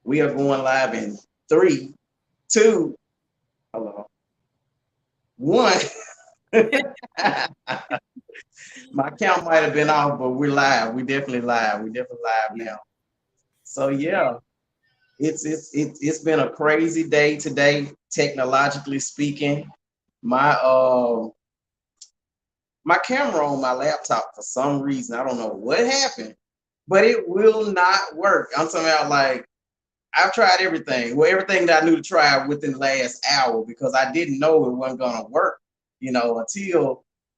We are going live in three, two, hello, one. My count might have been off, but we're live. We definitely live. We definitely live now. So yeah, it's been a crazy day today, technologically speaking. My my camera on my laptop for some reason, I don't know what happened, but it will not work. I'm talking about like I've tried everything. Well, everything that I knew to try within the last hour because I didn't know it wasn't gonna work,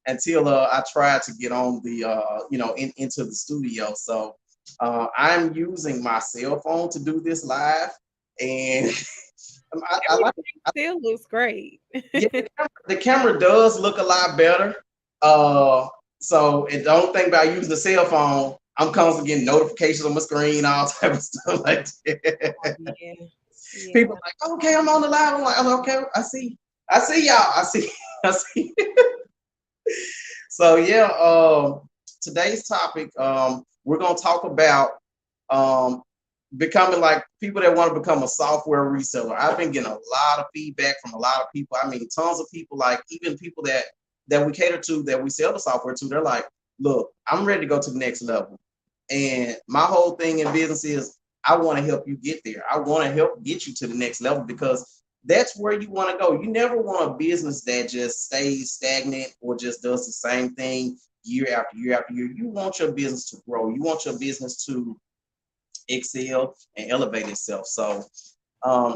until I tried to get on the into the studio. So I'm using my cell phone to do this live, and I like Everything still looks great. yeah, the camera does look a lot better. Uh, and the only thing about using the cell phone, I'm constantly getting notifications on my screen, all type of stuff like that. Yeah. People Yeah. like, okay, I'm on the live. I'm like, oh, okay, I see y'all, I see, I see. So yeah, today's topic, we're gonna talk about um, becoming like people that want to become a software reseller. I've been getting a lot of feedback from a lot of people. I mean, tons of people, like even people that we cater to, that we sell the software to. They're like, look, I'm ready to go to the next level. And my whole thing in business is I want to help you get there. I want to help get you to the next level because that's where you want to go. You never want a business that just stays stagnant or just does the same thing year after year after year. You want your business to grow. You want your business to excel and elevate itself. So,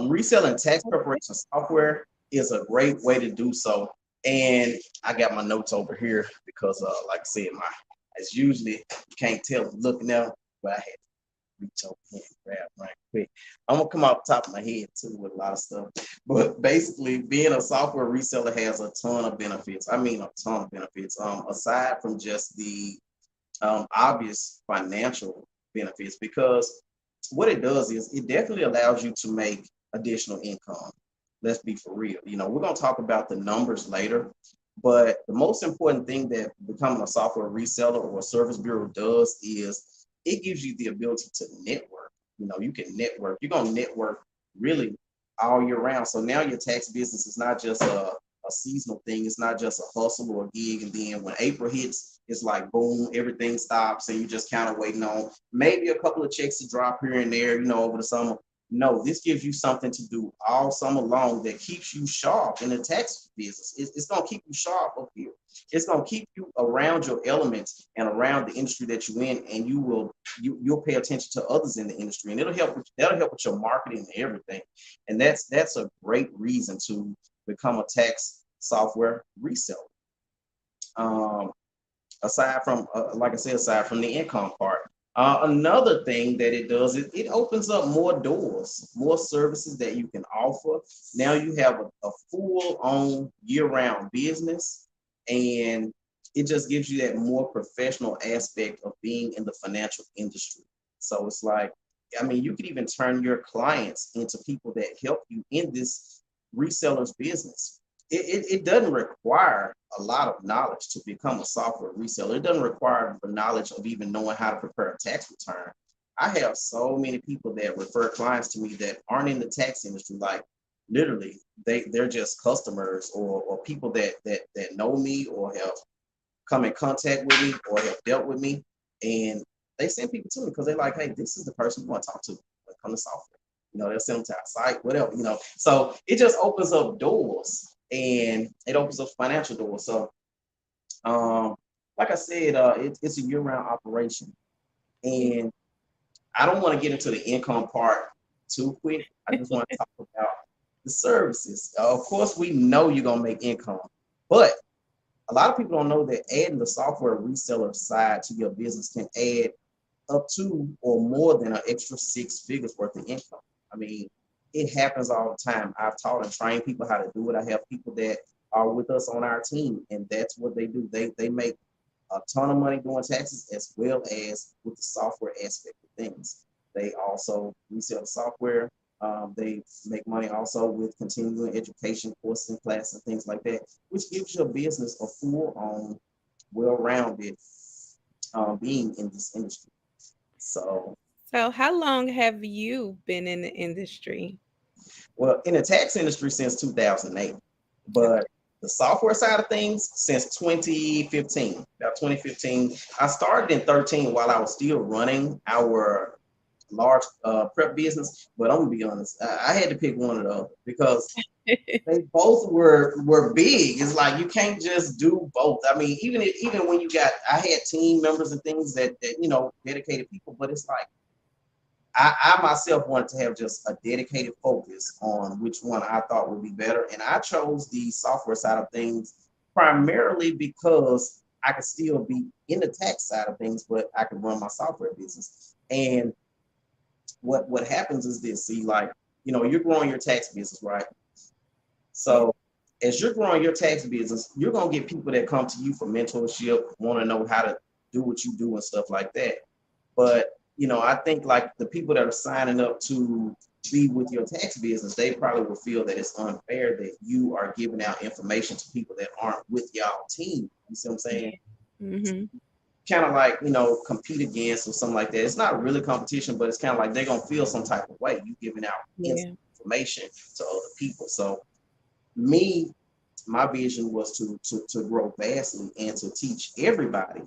reselling tax preparation software is a great way to do so. And I got my notes over here because, like I said, it's usually you can't tell looking at them, but I had to reach over here and grab right quick. I'm gonna come off the top of my head too with a lot of stuff. But basically, being a software reseller has a ton of benefits. I mean, a ton of benefits. Aside from just the obvious financial benefits, because what it does is it definitely allows you to make additional income. Let's be for real. We're going to talk about the numbers later, but the most important thing that becoming a software reseller or a service bureau does is it gives you the ability to network. You can network. You're going to network really all year round. So now your tax business is not just a seasonal thing. It's not just a hustle or a gig. And then when April hits, it's like boom, everything stops, and you just kind of waiting on maybe a couple of checks to drop here and there, over the summer. No, this gives you something to do all summer long that keeps you sharp in the tax business. It's going to keep you sharp up here. It's going to keep you around your elements and around the industry that you're in, and you'll pay attention to others in the industry, and that'll help with your marketing and everything. And that's a great reason to become a tax software reseller. Um, aside from like I said, aside from the income part. Another thing that it does is it opens up more doors, more services that you can offer. Now you have a full on year round business, and it just gives you that more professional aspect of being in the financial industry. So it's like, I mean, you could even turn your clients into people that help you in this reseller's business. It doesn't require a lot of knowledge to become a software reseller. It doesn't require the knowledge of even knowing how to prepare a tax return. I have so many people that refer clients to me that aren't in the tax industry. Like literally, they're just customers or people that know me or have come in contact with me or have dealt with me, and they send people to me because they're like, hey, this is the person you want to talk to when it comes to software. They'll send them to our site, whatever. So it just opens up doors, and it opens up financial doors. So, um, like I said, it's a year-round operation, Yeah. and I don't want to get into the income part too quick. I just want to talk about the services. Of course, we know you're gonna make income, but a lot of people don't know that adding the software reseller side to your business can add up to or more than an extra six figures worth of income. I mean, it happens all the time. I've taught and trained people how to do it. I have people that are with us on our team, and that's what they do. They make a ton of money doing taxes as well as with the software aspect of things. They also resell the software. They make money also with continuing education courses and classes and things like that, which gives your business a full on, well rounded being in this industry. So, So, how long have you been in the industry? Well, in the tax industry since 2008, Okay. but the software side of things since 2015. About 2015, I started in 13 while I was still running our large prep business. But I'm gonna be honest, I had to pick one of those because they both were big. It's like you can't just do both. I mean, even when you got, I had team members and things that dedicated people, but it's like I myself wanted to have just a dedicated focus on which one I thought would be better. And I chose the software side of things primarily because I could still be in the tax side of things, but I could run my software business. And what happens is this, see, like, you're growing your tax business, right? Yeah. So as you're growing your tax business, you're gonna get people that come to you for mentorship, want to know how to do what you do and stuff like that. But I think like the people that are signing up to be with your tax business, they probably will feel that it's unfair that you are giving out information to people that aren't with y'all team. You see what I'm saying? Yeah. Mm-hmm. Kind of like, compete against or something like that. It's not really competition, but it's kind of like they're gonna feel some type of way. You giving out Yeah. information to other people. So me, my vision was to grow vastly and to teach everybody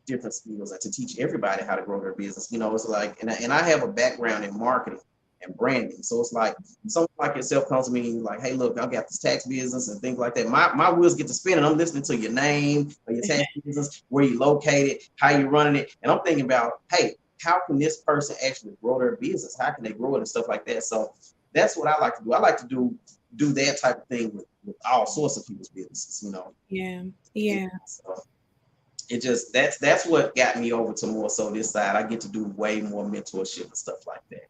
different skills and to teach everybody how to grow their business. It's like, and I have a background in marketing and branding. So it's like someone like yourself comes to me like, hey, look, I got this tax business and things like that. My wheels get to spinning. I'm listening to your name or your tax business, where you located, how you running it. And I'm thinking about, hey, how can this person actually grow their business? How can they grow it and stuff like that? So that's what I like to do. I like to do that type of thing with all sorts of people's businesses. Yeah. And Yeah. so it just that's what got me over to more so this side. I get to do way more mentorship and stuff like that.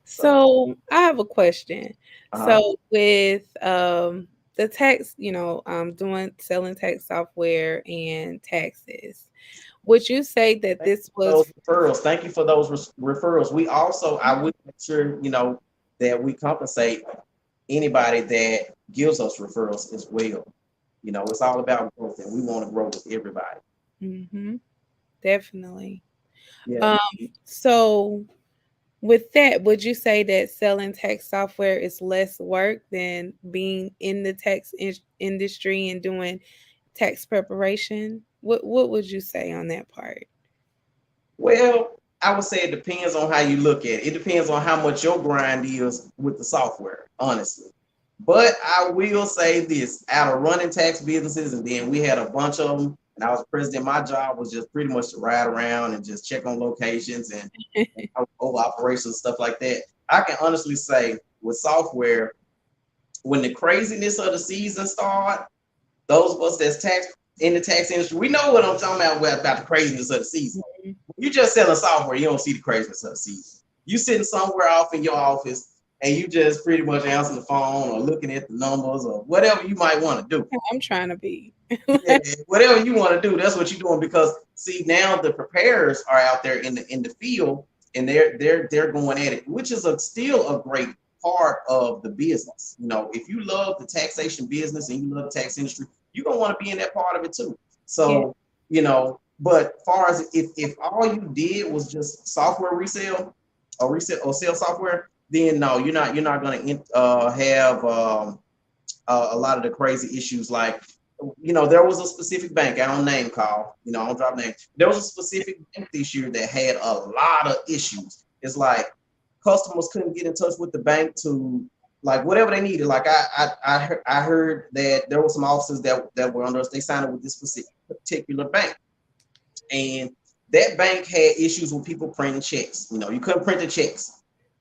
So So, I have a question. uh So, with the tax, doing selling tax software and taxes, would you say that thank this you for those was referrals. Thank you for those referrals. We also, I would make sure, that we compensate anybody that gives us referrals as well. It's all about growth and we want to grow with everybody. Mhm, definitely. Yeah. Um, so with that, would you say that selling tax software is less work than being in the industry and doing tax preparation? What would you say on that part? Well, I would say it depends on how you look at it. It depends on how much your grind is with the software, honestly. But I will say this, out of running tax businesses, and then we had a bunch of them, and I was president, my job was just pretty much to ride around and just check on locations and over operations, stuff like that. I can honestly say with software, when the craziness of the season start, those of us that's tax in the tax industry, we know what I'm talking about the craziness of the season. Mhm. You just selling software, you don't see the craziness of the season. You sitting somewhere off in your office and you just pretty much answering the phone or looking at the numbers or whatever you might want to do. I'm trying to be. Yeah, whatever you want to do, that's what you're doing because see now the preparers are out there in the field and they're going at it, which is still a great part of the business. If you love the taxation business and you love the tax industry, you're gonna want to be in that part of it too. Yeah. So, but far as if all you did was just software resell or sell software, then no, you're not gonna have a lot of the crazy issues like there was a specific bank, I don't name call, I don't drop names. There was a specific bank this year that had a lot of issues. It's like customers couldn't get in touch with the bank to like whatever they needed. Like I heard that there were some officers that were under us, they signed up with this specific particular bank. And that bank had issues with people printing checks. You couldn't print the checks.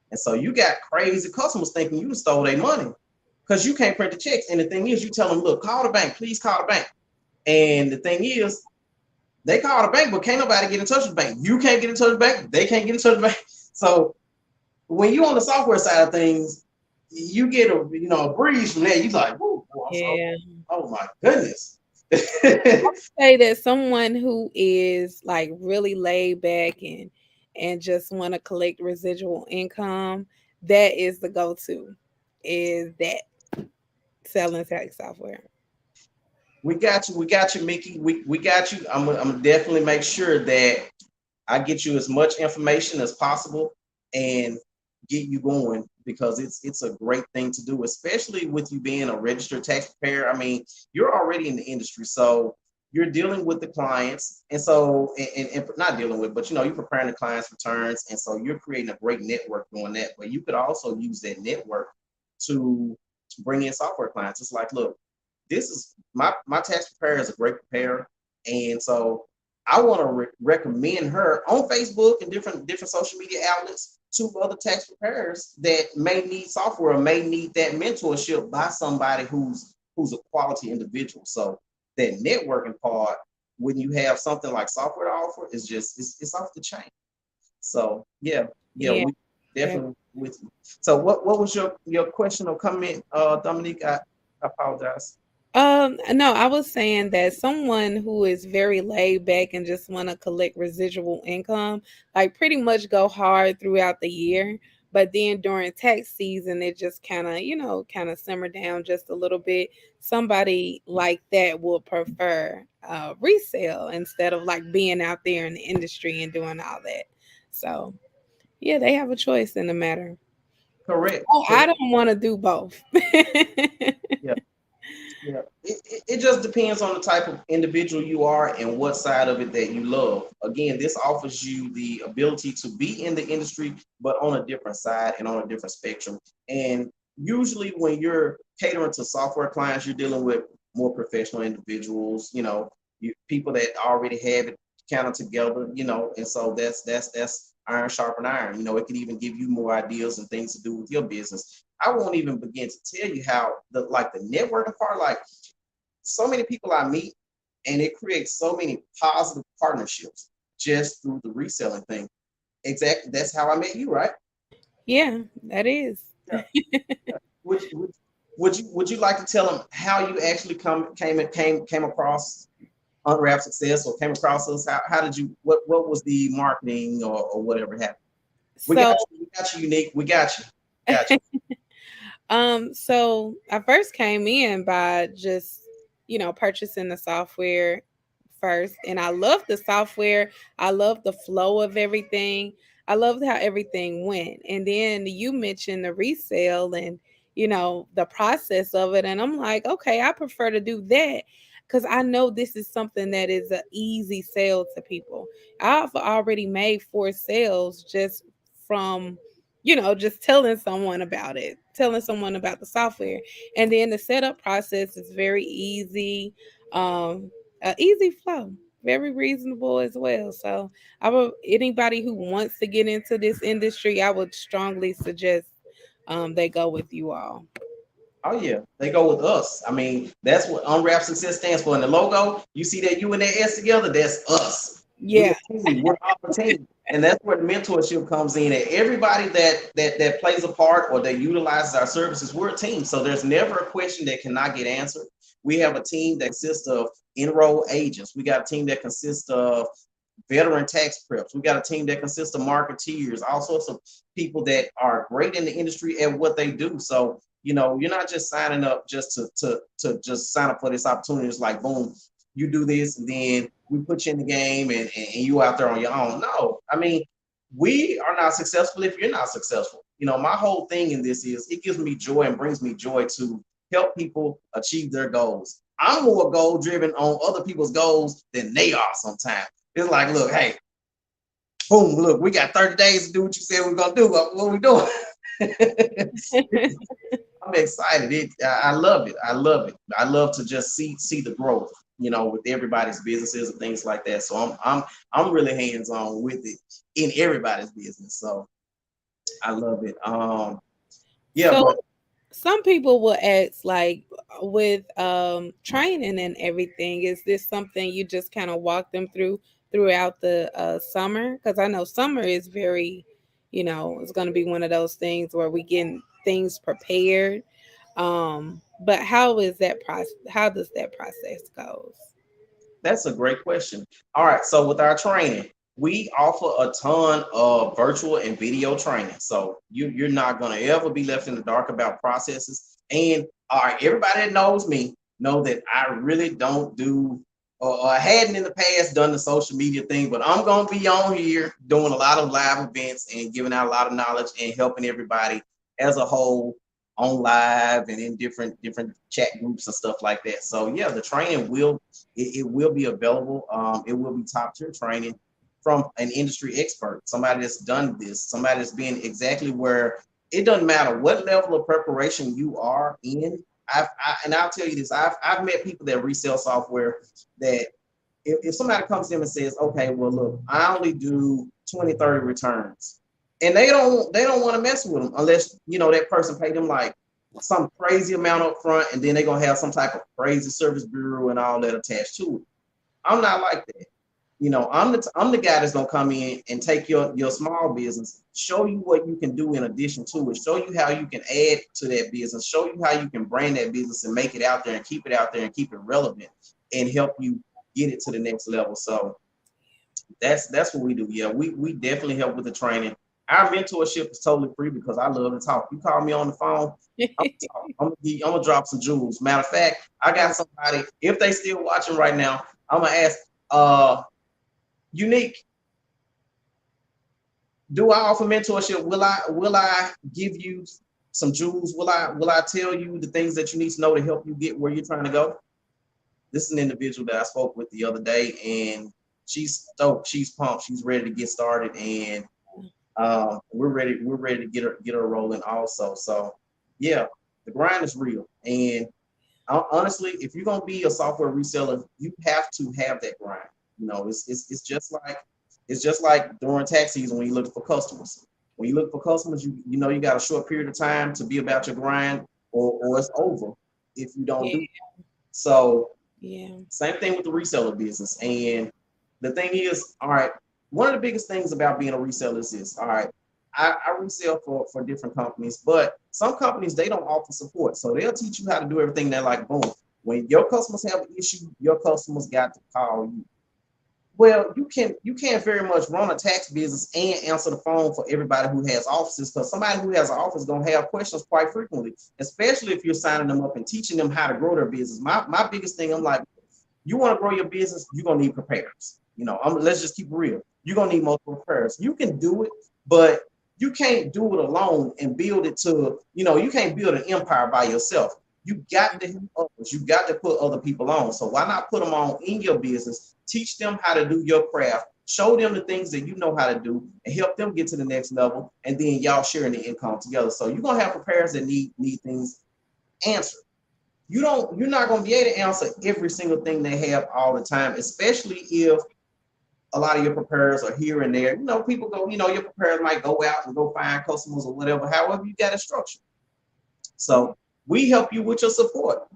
And so you got crazy customers thinking you stole their money because you can't print the checks. And the thing is, you tell them, look, call the bank, please call the bank. And the thing is, they call the bank, but can't nobody get in touch with the bank. You can't get in touch with the bank. They can't get in touch with the bank. So when you on the software side of things, you get a breeze from that. You like, whoo, I'm sorry. Yeah. Oh my goodness. Say that someone who is like really laid back and just want to collect residual income, that is the go-to, is that selling tax software. We got you, Mickey. We got you. I'm gonna definitely make sure that I get you as much information as possible and get you going because it's a great thing to do, especially with you being a registered tax preparer. I mean, you're already in the industry, so you're dealing with the clients, and so and not dealing with, but you're preparing the clients' returns, and so you're creating a great network doing that. But you could also use that network to bring in software clients. It's like, look, this is my tax preparer is a great preparer, and so I want to recommend her on Facebook and different social media outlets to other tax preparers that may need software or may need that mentorship by somebody who's a quality individual. So that networking part, when you have something like software to offer, is just it's off the chain. So yeah, Yeah. we definitely with you. So what was your question or comment, Dominique? I apologize. No, I was saying that someone who is very laid back and just want to collect residual income, like pretty much go hard throughout the year, but then during tax season, it just kind of simmer down just a little bit. Somebody like that will prefer resale instead of like being out there in the industry and doing all that. So yeah, they have a choice in the matter. Correct. Oh, I Correct. don't want to do both. Yeah. Yeah, it just depends on the type of individual you are and what side of it that you love. Again, this offers you the ability to be in the industry, but on a different side and on a different spectrum. And usually, when you're catering to software clients, you're dealing with more professional individuals. People that already have it kind of together. And so that's iron sharpen iron. It can even give you more ideas and things to do with your business. I won't even begin to tell you how the networking part, like so many people I meet, and it creates so many positive partnerships just through the reselling thing. Exactly. That's how I met you, right? Yeah, that is. Yeah. Would, would, would you like to tell them how you actually came across Unwrap Success or came across us? How did you what was the marketing or whatever happened? So, We got you unique. We got you. Got you. so I first came in by just, purchasing the software first. And I love the software. I love the flow of everything. I loved how everything went. And then you mentioned the resale and, the process of it. And I'm like, okay, I prefer to do that because I know this is something that is an easy sale to people. I've already made 4 sales just from just telling someone about it, telling someone about the software. And then the setup process is very easy, easy flow, very reasonable as well. So I would anybody who wants to get into this industry, I would strongly suggest they go with you all. Oh yeah, they go with us. I mean, that's what Unwrap Success stands for. In the logo, you see that U and that S together. That's us. We're Yeah. a team. We're all a team, and that's where the mentorship comes in. And everybody that plays a part or that utilizes our services, we're a team. So there's never a question that cannot get answered. We have a team that consists of enrolled agents. We got a team that consists of veteran tax preps. We got a team that consists of marketeers, all sorts of people that are great in the industry at what they do. So you're not just signing up just to just sign up for this opportunity. It's like boom, you do this and then we put you in the game and you out there on your own. No, I mean, we are not successful if you're not successful. My whole thing in this is it gives me joy and brings me joy to help people achieve their goals. I'm more goal driven on other people's goals than they are sometimes. It's like, look, hey, boom, look, we got 30 days to do what you said we're gonna do. What we doing? I'm excited. I love it. I love it. I love to just see the growth, with everybody's businesses and things like that. So I'm really hands on with it in everybody's business. So I love it. Yeah, So but some people will ask, like, with training and everything, is this something you just kind of walk them through throughout the summer? Because I know summer is very, it's going to be one of those things where we get things prepared. But how is that process? How does that process goes? that's a great question. All right, so with our training, we offer a ton of virtual and video training. So you're not gonna ever be left in the dark about processes. And all right, everybody that knows me know that I really don't do or I hadn't in the past done the social media thing, but I'm gonna be on here doing a lot of live events and giving out a lot of knowledge and helping everybody as a whole on live and in different chat groups and stuff like that. So yeah, the training it will be available. It will be top tier training from an industry expert, somebody that's done this, somebody that's been exactly where it doesn't matter what level of preparation you are in. And I'll tell you this, I've met people that resell software that if somebody comes to them and says, okay, well, look, I only do 20, 30 returns. And they don't want to mess with them unless, that person paid them like some crazy amount up front, and then they're gonna have some type of crazy service bureau and all that attached to it. I'm not like that. I'm the guy that's gonna come in and take your small business, show you what you can do in addition to it, show you how you can add to that business, show you how you can brand that business and make it out there and keep it out there and keep it relevant and help you get it to the next level. So that's what we do. Yeah, we definitely help with the training. Our mentorship is totally free because I love to talk. You call me on the phone, I'm gonna drop some jewels. Matter of fact, I got somebody. If they still watching right now, I'm gonna ask. Unique, do I offer mentorship? Will I give you some jewels? Will I tell you the things that you need to know to help you get where you're trying to go? This is an individual that I spoke with the other day, and she's stoked, she's pumped, she's ready to get started, and we're ready to get her rolling also. So yeah, the grind is real, and honestly, if you're gonna be a software reseller, you have to have that grind. It's just like during tax season when you're looking for customers. When you look for customers, you got a short period of time to be about your grind, or it's over if you don't Yeah, do it. So yeah, same thing with the reseller business. And the thing is, all right, one of the biggest things about being a reseller is this. All right, I resell for different companies, but some companies they don't offer support. So they'll teach you how to do everything. They're like, boom, when your customers have an issue, your customers got to call you. Well, you can't very much run a tax business and answer the phone for everybody who has offices, because somebody who has an office is gonna have questions quite frequently, especially if you're signing them up and teaching them how to grow their business. My biggest thing, I'm like, you want to grow your business, you're gonna need preparers. Let's just keep it real. You're gonna need multiple preparers. You can do it, but you can't do it alone and build it to, you can't build an empire by yourself. You got to help others. You got to put other people on. So why not put them on in your business? Teach them how to do your craft. Show them the things that you know how to do, and help them get to the next level. And then y'all sharing the income together. So you're gonna have preparers that need things answered. You're not going to be able to answer every single thing they have all the time, especially if a lot of your preparers are here and there. People go, your preparers might go out and go find customers or whatever. However, you got a structure. So we help you with your support.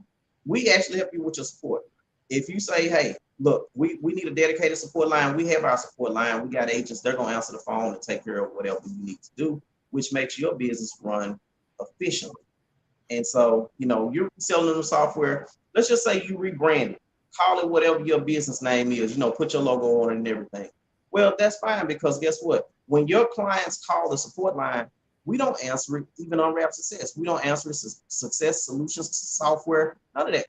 We actually help you with your support. If you say, hey, look, we need a dedicated support line, we have our support line. We got agents, they're going to answer the phone and take care of whatever you need to do, which makes your business run efficiently. And so, you're selling them software. Let's just say you rebrand it, call it whatever your business name is, put your logo on it and everything. Well, that's fine, because guess what? When your clients call the support line, we don't answer it, even on Rap Success. We don't answer it, Success Solutions software, none of that.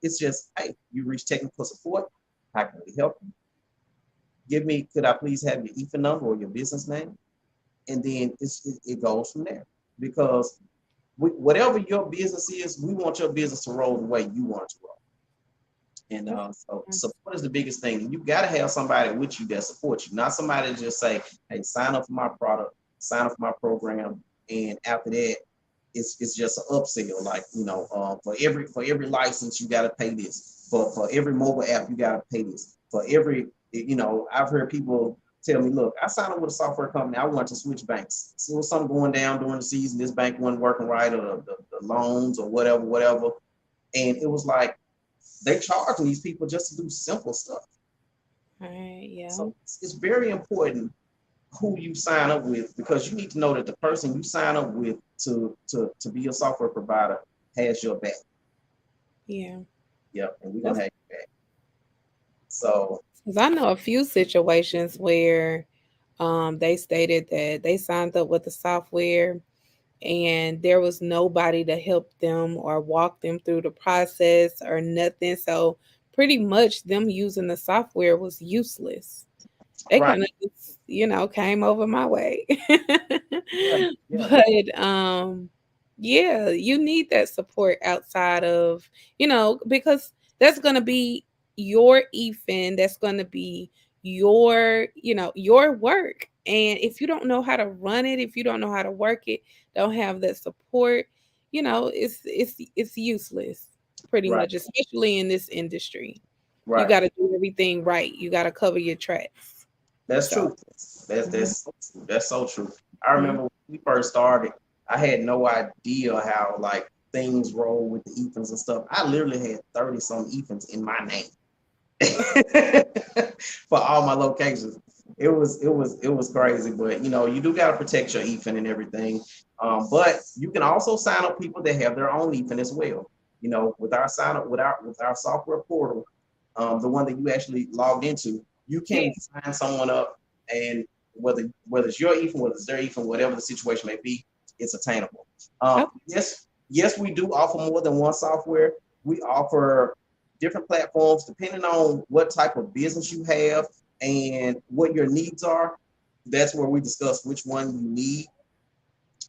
It's just, hey, you reach technical support. How can we help you? Could I please have your EFA number or your business name? And then it goes from there. Because whatever your business is, we want your business to roll the way you want it to roll. And so support is the biggest thing. You got to have somebody with you that supports you, not somebody that just say, hey, sign up for my product, sign up for my program. And after that, it's just an upsell. Like, for every license, you got to pay this. For every mobile app, you got to pay this. For every, I've heard people tell me, look, I signed up with a software company. I want to switch banks. So something going down during the season. This bank wasn't working right, or the loans or whatever. And it was like they charging these people just to do simple stuff. all right, yeah, So it's very important who you sign up with, because you need to know that the person you sign up with to be a software provider has your back. yeah. Yep, and we're gonna That's have your back. So because I know a few situations where they stated that they signed up with the software and there was nobody to help them or walk them through the process or nothing. So pretty much them using the software was useless. They Right. kind of just, came over my way. Yeah. Yeah. But yeah, you need that support outside of, because that's going to be your EFIN, that's going to be your work. And if you don't know how to run it, if you don't know how to work it, don't have that support, it's useless pretty Right. much, especially in this industry. You Right. got to do everything right. You got to cover your tracks. That's So, true. That's mhm, that's so true. That's so true. I mhm. remember when we first started, I had no idea how like things roll with the Ethans and stuff. I literally had 30 some Ethans in my name for all my locations. It was crazy, but you do gotta protect your Ethan and everything. But you can also sign up people that have their own Ethan as well. With our sign up with our software portal, the one that you actually logged into, you Yeah. can sign someone up, and whether it's your Ethan, whether it's their Ethan, whatever the situation may be, it's attainable. Okay. Yes, we do offer more than one software. We offer different platforms depending on what type of business you have and what your needs are. That's where we discuss which one you need.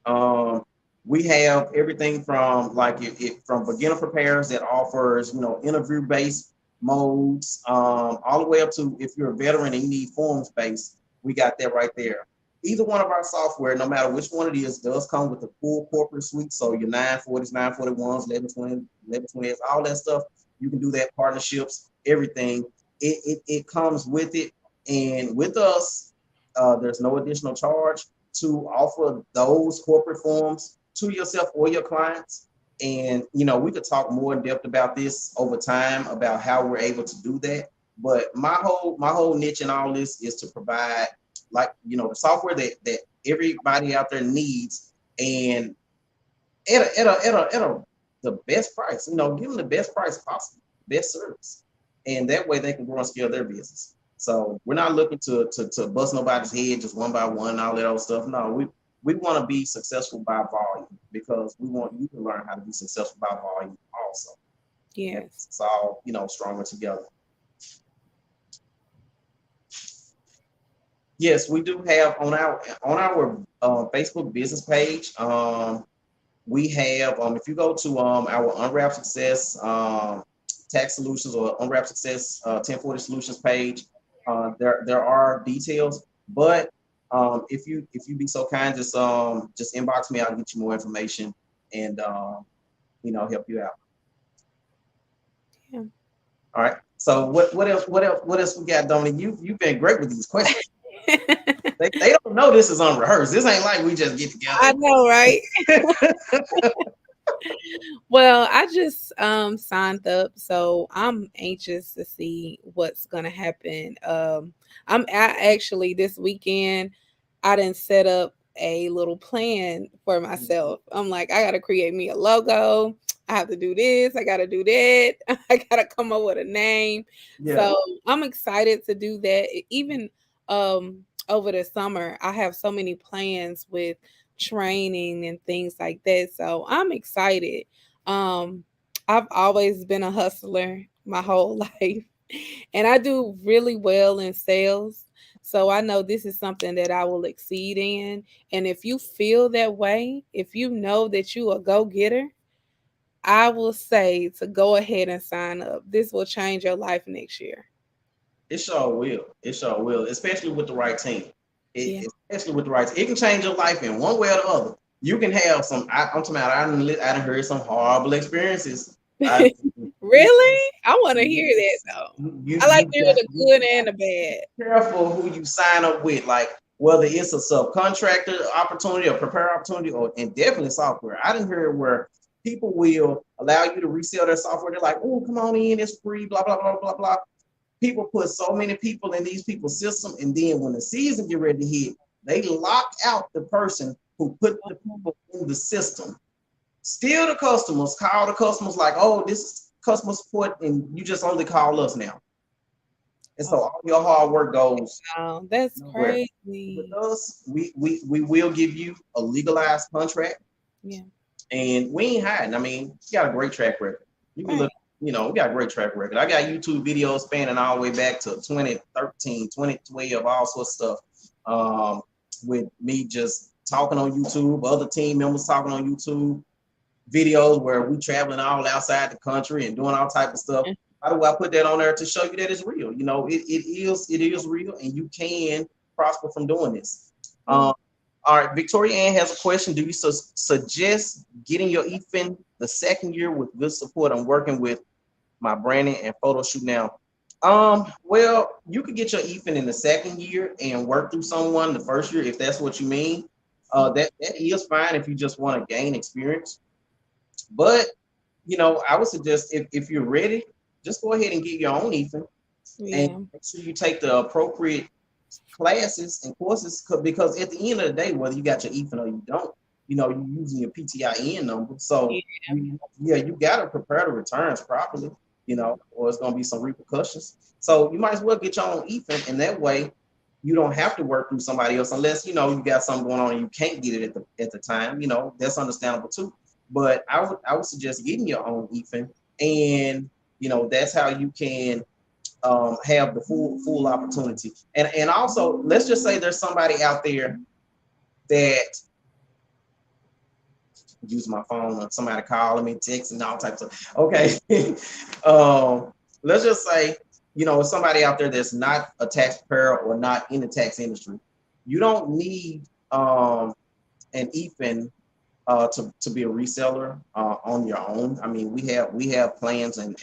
Um, we have everything from like from beginner preparers that offers interview based modes, all the way up to if you're a veteran and you need forms based. We got that right there. Either one of our software, no matter which one it is, does come with the full corporate suite. So your 940s, 941s, 1120, 1120s, all that stuff. You can do that, partnerships, everything. It comes with it. And with us, there's no additional charge to offer those corporate forms to yourself or your clients. And we could talk more in depth about this over time about how we're able to do that. But my whole niche in all this is to provide like the software that everybody out there needs, and at a the best price. Give them the best price possible, best service, and that way they can grow and scale their business. So we're not looking to bust nobody's head just one by one and all that old stuff. No, we want to be successful by volume because we want you to learn how to be successful by volume also. And Yes. it's all stronger together. Yes, we do have on our Facebook business page. We have if you go to our Unwrap Success tax solutions or Unwrap Success 1040 solutions page, there are details. But if you be so kind, just inbox me. I'll get you more information and help you out. Yeah. All right. So what else we got, Dominic? You've been great with these questions. They don't know this is unrehearsed. This ain't like we just get I together. know, right? Well, I just signed up, so I'm anxious to see what's gonna happen. Actually this weekend I didn't set up a little plan for myself. I'm like, I gotta create me a logo. I have to do this. I gotta do that. I gotta come up with a name. Yeah. So I'm excited to do that. Even over the summer, I have so many plans with training and things like that. So I'm excited. Um, I've always been a hustler my whole life, and I do really well in sales. So I know this is something that I will exceed in. And if you feel that way, if you know that you a go getter, I will say to go ahead and sign up. This will change your life next year. It sure will. It sure will, especially with the right team. Yeah. Especially with the right team. It can change your life in one way or the other. You can have some. I'm talking about. I done heard some horrible experiences. I, you, Really? I want to hear that though. I like you to hear got the you good got and the bad. careful who you sign up with, like whether it's a subcontractor opportunity or prepare opportunity, or and definitely software. I didn't hear where people will allow you to resell their software. They're like, "Oh, come on in, it's free." Blah blah blah blah blah. People put so many people in these people's system, and then when the season get ready to hit, they lock out the person who put the people in the system. Still, the customers call the customers like, "Oh, this is customer support, and you just only call us now." And so Oh, all your hard work goes wow, that's nowhere. With crazy. us, we will give you a legalized contract, Yeah. and we ain't hiding. I mean, you got a great track record. You can Right. look we got a great track record. I got YouTube videos spanning all the way back to 2013, 2012, all sorts of stuff. With me just talking on YouTube, other team members talking on YouTube, videos where we traveling all outside the country and doing all type of stuff. How do I put that on there to show you that it's real? It is real, and you can prosper from doing this. All right, Victoria Ann has a question. Do you suggest getting your EFIN the second year with good support? I'm working with my branding and photo shoot now. Well, you could get your EFIN in the second year and work through someone the first year if that's what you mean. That is fine if you just want to gain experience. But I would suggest if you're ready, just go ahead and get your own EFIN and make sure you take the appropriate classes and courses, because at the end of the day, whether you got your EFIN or you don't, you're using your PTIN number. So you got to prepare the returns properly, or it's going to be some repercussions. So you might as well get your own EFIN, and that way you don't have to work through somebody else unless you got something going on and you can't get it at the time. That's understandable too. But I would suggest getting your own EFIN, and that's how you can have the full opportunity. And also, let's just say there's somebody out there that use my phone or somebody calling me, text, and all types of. Okay, let's just say somebody out there that's not a tax preparer or not in the tax industry. You don't need an EFIN to be a reseller on your own. I mean, we have plans and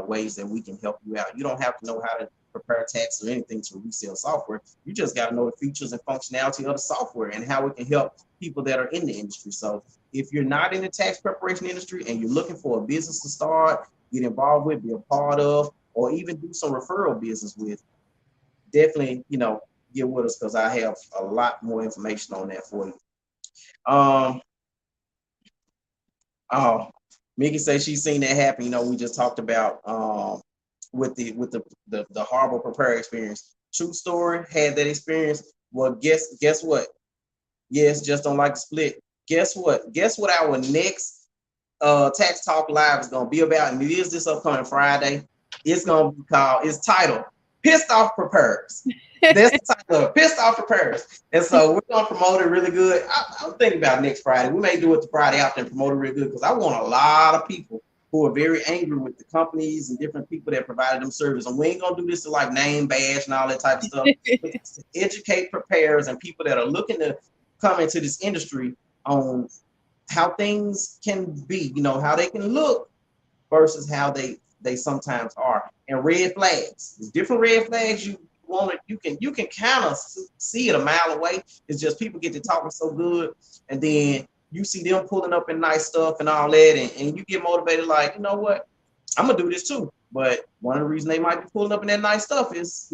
ways that we can help you out. You don't have to know how to prepare tax or anything to resell software. You just got to know the features and functionality of the software and how it can help people that are in the industry. So if you're not in the tax preparation industry and you're looking for a business to start, get involved with, be a part of, or even do some referral business with, definitely, get with us, because I have a lot more information on that for you. Oh, Mickey says she's seen that happen. We just talked about with the horrible prepare experience. True story, had that experience. Well, guess what? Yes, just don't like to split. Guess what? Guess what our next Tax Talk Live is gonna be about, and it is this upcoming Friday. It's titled Pissed Off Preparers. That's the title of Pissed Off Preparers. And so we're gonna promote it really good. I'm thinking about next Friday. We may do it the Friday after and promote it really good, because I want a lot of people who are very angry with the companies and different people that provided them service. And we ain't gonna do this to like name badge and all that type of stuff. It's to educate preparers and people that are looking to come into this industry on how things can be, how they can look versus how they sometimes are. And red flags. There's different red flags you can kind of see it a mile away. It's just people get to talking so good, and then you see them pulling up in nice stuff and all that, and you get motivated, like, you know what, I'm gonna do this too. But one of the reasons they might be pulling up in that nice stuff is,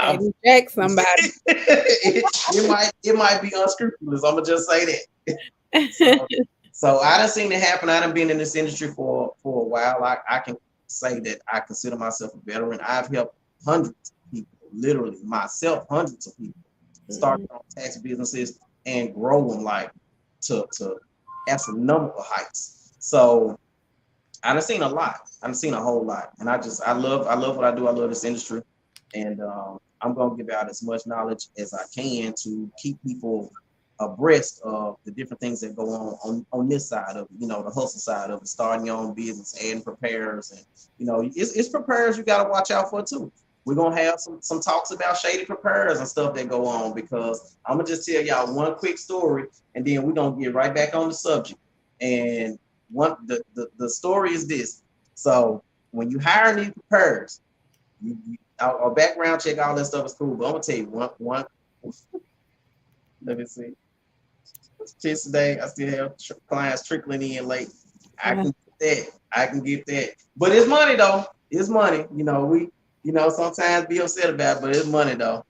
reject somebody. it might be unscrupulous. I'm gonna just say that. So I done seen it happen. I done been in this industry for a while. I can say that I consider myself a veteran. I've helped hundreds of people, literally myself, hundreds of people start their own tax businesses and grow them like to astronomical heights. So I done seen a lot. I've seen a whole lot, and I love what I do. I love this industry, and I'm gonna give out as much knowledge as I can to keep people abreast of the different things that go on this side of it, the hustle side of it, starting your own business, adding preparers, and it's preparers you got to watch out for too. We're gonna have some talks about shady preparers and stuff that go on, because I'm gonna just tell y'all one quick story, and then we're gonna get right back on the subject. And the story is this: so when you hire new preparers, our background check, all that stuff is cool, but I'm gonna tell you one. Let me see. Today, I still have clients trickling in late. I can get that. But it's money though. It's money. We sometimes be upset about it, but it's money though.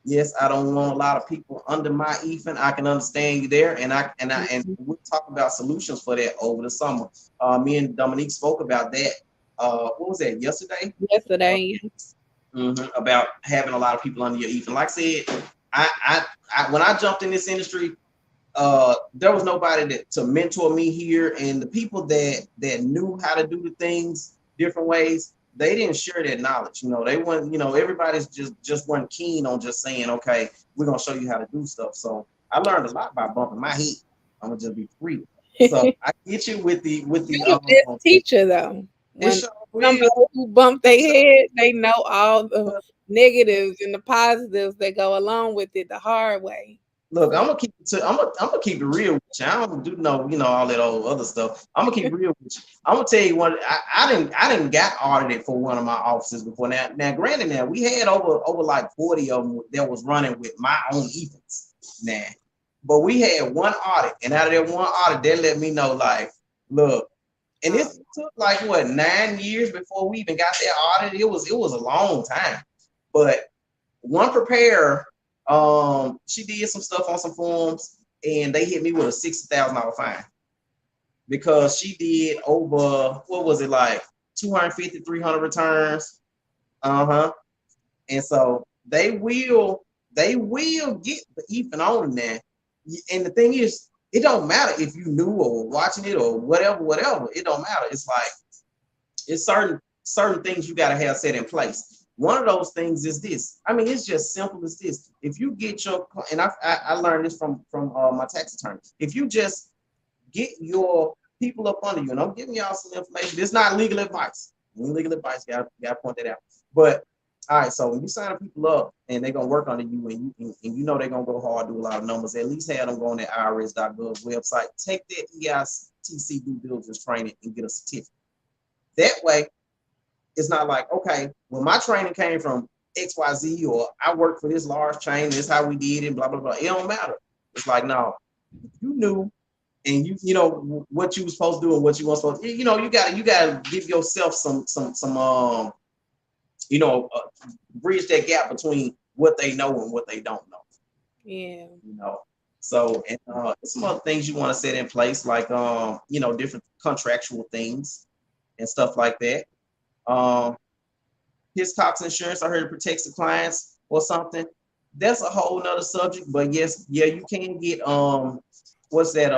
Yes, I don't want a lot of people under my EFIN. I can understand you there, and we'll talk about solutions for that over the summer. Me and Dominique spoke about that. What was that, yesterday? Yesterday. About having a lot of people under your EFIN. Like I said, I when I jumped in this industry, there was nobody that to mentor me here, and the people that knew how to do the things different ways, they didn't share that knowledge. They weren't, everybody's just weren't keen on just saying, okay, we're gonna show you how to do stuff. So I learned a lot by bumping my head. I'm gonna just be free. So I get you with the You're the best teacher though. it When sure somebody will. who bump their It sure head, they know all the will. negatives and the positives that go along with it the hard way. Look, So I'm gonna keep it real with you. I don't do no, all that old other stuff. I'm gonna keep it real with you. I'm gonna tell you what, I didn't got audited for one of my offices before. Now granted, now we had over like 40 of them that was running with my own ethics. Now, but we had one audit, and out of that one audit, they let me know, like, look, and this took like what 9 years before we even got that audit. It was a long time, but one preparer, she did some stuff on some forms, and they hit me with a $60,000 fine because she did over, what was it, like 250, 300 returns. Uh-huh. And so they will get the even on there. And the thing is, it don't matter if you knew or watching it or whatever. It don't matter. It's like it's certain things you got to have set in place. One of those things is this. I mean, it's just simple as this. If you get your, and I learned this from my tax attorney. If you just get your people up under you, and I'm giving y'all some information. It's not legal advice. Legal advice, gotta point that out. But all right, so when you sign people up and they're gonna work under you, and you know they're gonna go hard, do a lot of numbers, at least have them go on that IRS.gov website, take that EITC due diligence training and get a certificate. That way, it's not like, okay, well, my training came from XYZ, or I worked for this large chain, this is how we did it, blah, blah, blah. It don't matter. It's like, no, you knew, and you know what you were supposed to do and what you weren't supposed to. You gotta give yourself some bridge that gap between what they know and what they don't know. yeah. So, and some other things you want to set in place, like different contractual things and stuff like that. Um, his Cox insurance, I heard it protects the clients or something. That's a whole nother subject. But yes, yeah, you can get what's that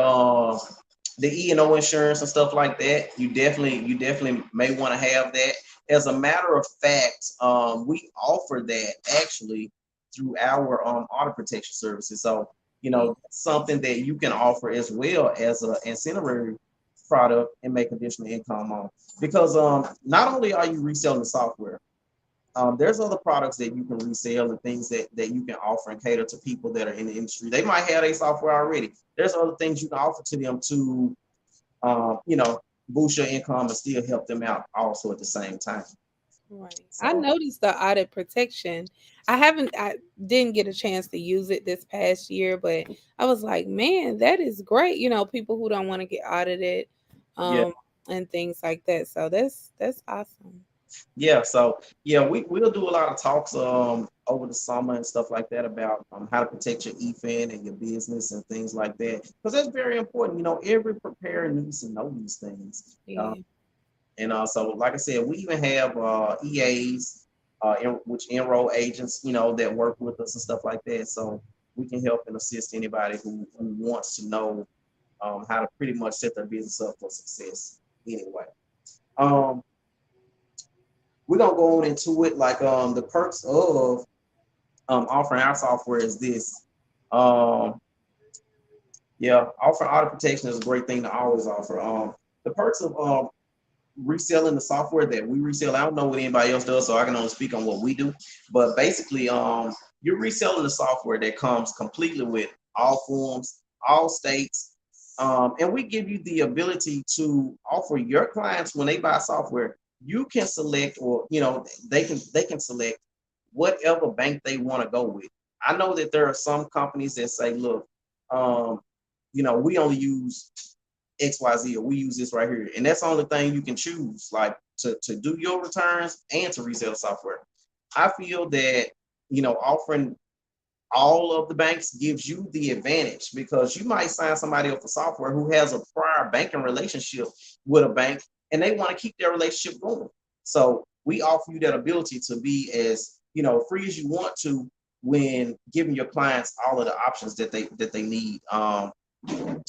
the E&O insurance and stuff like that. You definitely may want to have that. As a matter of fact, we offer that actually through our auto protection services. So something that you can offer as well as an ancillary product and make additional income on. Because not only are you reselling the software, there's other products that you can resell and things that you can offer and cater to people that are in the industry. They might have a software already. There's other things you can offer to them to, boost your income and still help them out also at the same time. Right. I So noticed the audit protection. I didn't get a chance to use it this past year, but I was like, man, that is great. People who don't want to get audited, yeah, um, and things like that. So that's awesome. yeah. So yeah, we'll do a lot of talks over the summer and stuff like that about how to protect your EFIN and your business and things like that, because that's very important. Every preparer needs to know these things. Yeah. And so, like I said, we even have EAs, which enroll agents, that work with us and stuff like that. So we can help and assist anybody who wants to know how to pretty much set their business up for success. Anyway, um, we're gonna go on into it. Like the perks of offering our software is this. Um, yeah, offering auto protection is a great thing to always offer. The perks of reselling the software that we resell. I don't know what anybody else does, so I can only speak on what we do. But basically, you're reselling the software that comes completely with all forms, all states, and we give you the ability to offer your clients when they buy software. You can select, or they can select whatever bank they want to go with. I know that there are some companies that say, look, um, we only use XYZ, or we use this right here. And that's the only thing you can choose, like to do your returns and to resell software. I feel that, offering all of the banks gives you the advantage, because you might sign somebody up for software who has a prior banking relationship with a bank, and they want to keep their relationship going. So we offer you that ability to be as, free as you want to when giving your clients all of the options that they need.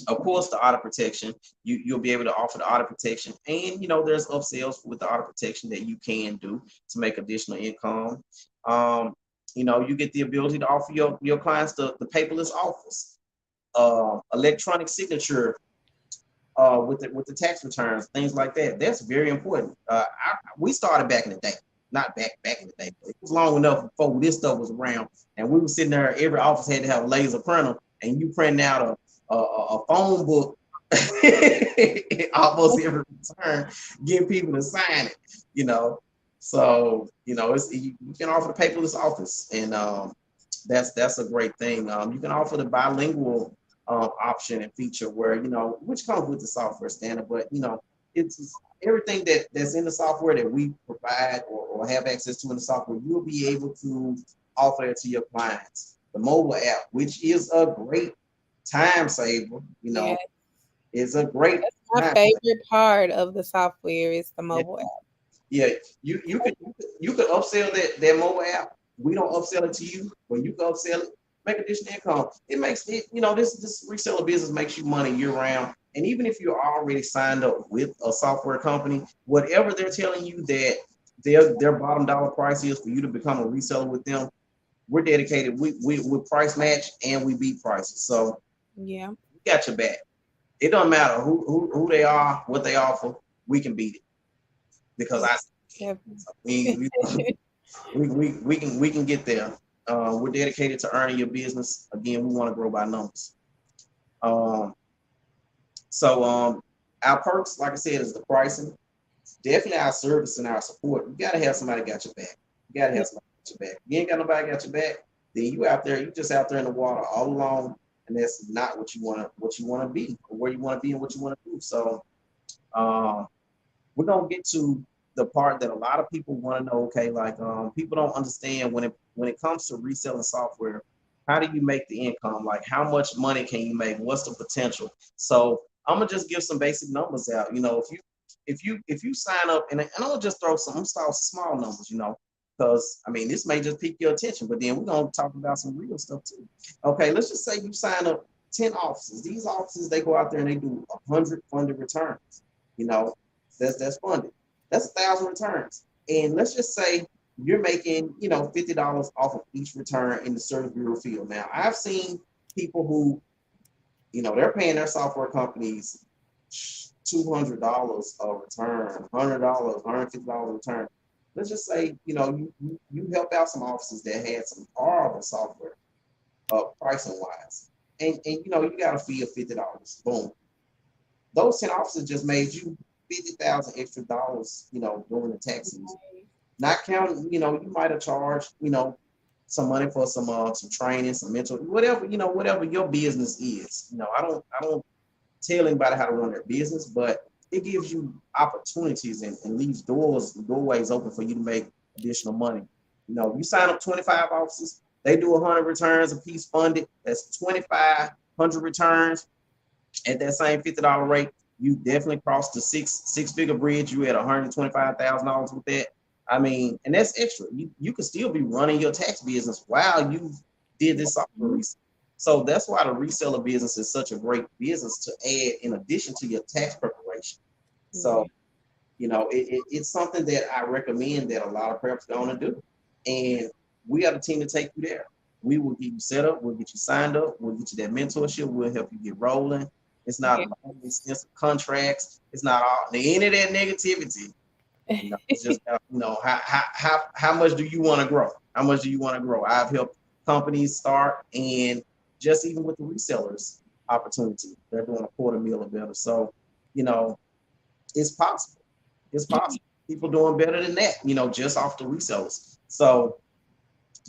Of course, the audit protection, you'll be able to offer the audit protection, and there's upsells with the audit protection that you can do to make additional income. Um, you get the ability to offer your clients the paperless offers, electronic signature with the tax returns, things like that. That's very important. We started back in the day, not back in the day, but it was long enough before this stuff was around, and we were sitting there. Every office had to have a laser printer, and you printing out a phone book almost every return, getting people to sign it. You know, so you can offer the paperless office, and that's a great thing. You can offer the bilingual option and feature where which comes with the software standard, but it's everything that's in the software that we provide or have access to in the software. You'll be able to offer it to your clients. The mobile app, which is a great time saver, Yeah, is a great that's my time saver. favorite part of the software is the Yeah, mobile app. yeah. You could upsell that mobile app. We don't upsell it to you, but you can upsell it, make additional income. It makes it, this reseller business makes you money year round. And even if you're already signed up with a software company, whatever they're telling you that their bottom dollar price is for you to become a reseller with them, we're dedicated. We price match and we beat prices. So Yeah. we got your back. It doesn't matter who they are, what they offer, we can beat it because Yeah. I Definitely. we we can get there. We're dedicated to earning your business. Again, we want to grow by numbers. Um, so our perks, like I said, is the pricing. Definitely our service and our support. You gotta have somebody got your back. You gotta Yeah. have somebody got your back. You ain't got nobody got your back, then you just out there in the water all alone, and that's not what you wanna be, or where you wanna be and what you wanna do. So um, we're gonna get to the part that a lot of people want to know. Okay, like people don't understand when it comes to reselling software. How do you make the income? Like, how much money can you make? What's the potential? So I'm gonna just give some basic numbers out. If you sign up, and I'm gonna just throw some small numbers. Because I mean, this may just pique your attention, but then we're gonna talk about some real stuff too. Okay, let's just say you sign up 10 offices. These offices, they go out there and they do 100 funded returns. You know, that's funded. That's 1,000 returns. And let's just say you're making, $50 off of each return in the service bureau field. Now, I've seen people who, they're paying their software companies $200 a return, $100, $150 a return. Let's just say, you help out some offices that had some horrible software, pricing wise. And you got a fee of $50. Boom. Those 10 officers just made you 50,000 extra dollars, during the tax season. Not counting, you might have charged, some money for some training, some mental, whatever your business is. I don't tell anybody how to run their business, but it gives you opportunities and leaves doorways open for you to make additional money. You sign up 25 offices, they do 100 returns a piece funded. That's 2,500 returns at that same $50 rate. You definitely crossed the six-figure bridge. You at $125,000 with that. I mean, and that's extra. You could still be running your tax business while you did this software research. So that's why the reseller business is such a great business to add in addition to your tax preparation. So, Yeah. it's something that I recommend that a lot of preps going to do. And we are the team to take you there. We will get you set up. We'll get you signed up. We'll get you that mentorship. We'll help you get rolling. It's not Yeah. a long, extensive contracts. It's not all any of that negativity. It's just how much do you want to grow? How much do you want to grow? I've helped companies start, and just even with the resellers opportunity, they're doing a quarter meal or better. So, you know, it's possible. It's possible. People doing better than that, just off the resellers. So